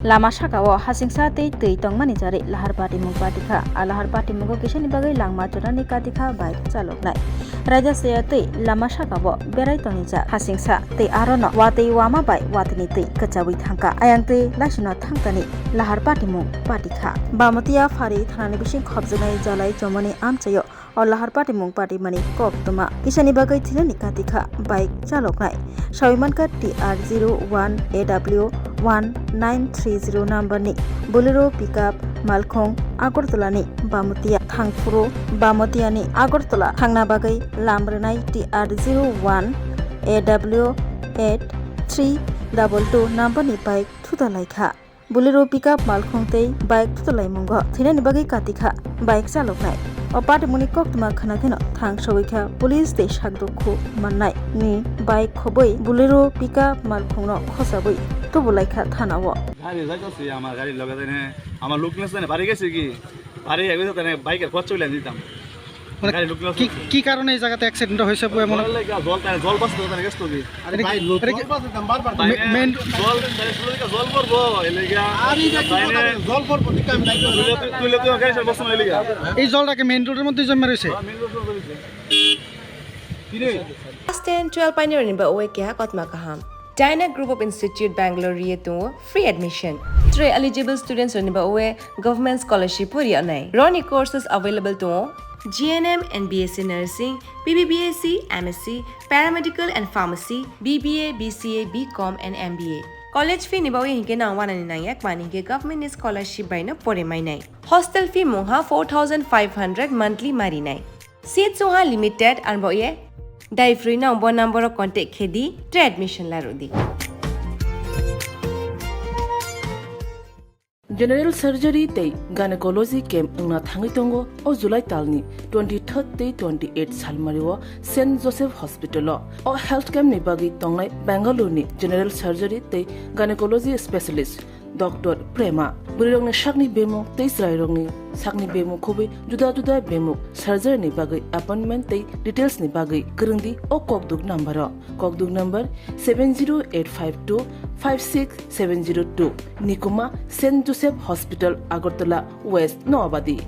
Lama Sakao Haching Twitongmani Jarwi Lahar Patimung Patikha Lahar Patimung kisani bagai langma chorani Patikha bike chaloknai Raja Saya Lama Sakao berai tonija Haching arono watei wama bai watini kachawi thangka ayang lasino thangkani Lahar Patimung Patikha Bamotia Fari thanani bising khobjanai Jalai Chowmuhani Amchaio Lahar Patimung Patimani koktoma kisani bagai thilani Patikha bike chaloknai Sawimanka TR01AW1930 number ni Bolero pickup Malkhong Agartala ni Bamotia Thangfuro Bamotia ni Agartala Thangna bagai lamrenai TR01AW8322 number ni bike thudalaikha Bolero pickup Malkhong tei bike thudalai munggo thilani bagai Patikha bike chaloknai Patimuni koktoma khanakheno thang sawikha police te sakdokhu mannai ni bike khoboi Bolero pickup Malkhongno khosaboi তো বলাইখা থানাও গাড়ি যাইতাছি আমার গাড়ি লাগাতে নে আমার লুকনেস না বাড়ি গেছে কি বাড়ি আইবে তো বাইকের খরচ চলে দিতাম গাড়ি লুকনেস কি কারণে এই জায়গাতে অ্যাক্সিডেন্ট হইছে মনে জল বাসতে তো গেছ তো কি আরে ভাই জল বাসতাম বারবার মেন জল পড়বো এলাকা জল পড়বো ঠিক আমি নাই তুই তো গাড়ি সব বসন এলাকা এই জলটাকে মেন রোডের মধ্যে জমা রইছে মেন রোড রইছে কি রে Class 10 12 pioneer ni ba oe kya kotma kaham China Group of Institute Bangalore to free admission. 3 eligible students ni ba oe government scholarship puri anai. Roni courses available to GNM and BSc Nursing, BBBSc, MSc, Paramedical and Pharmacy, BBA, BCA, BCom and MBA. College fee ni ba oe hinke na 199 yak mani ke government scholarship by na pore mai nai. Hostel fee moha 4500 monthly mari nai. Seats soha limited and ba oe Dai free na umbo number of contact khedi tre admission la rodi. General surgery tei gynecology camp na thangi tongo o July talni 23rd tei 28 salmariwo St Joseph Hospital o health camp ni bagi tongnai Bangalore ni general surgery tei gynecology specialist Dr. Prema Burirongni sakni bemo tei srairongni sakni bemo khobe juda bemo surgery ni bagai appointment tei details ni bagai kurungdi o kokduk number 70852 56702 Nikuma St Joseph Hospital Agartala West Noabadi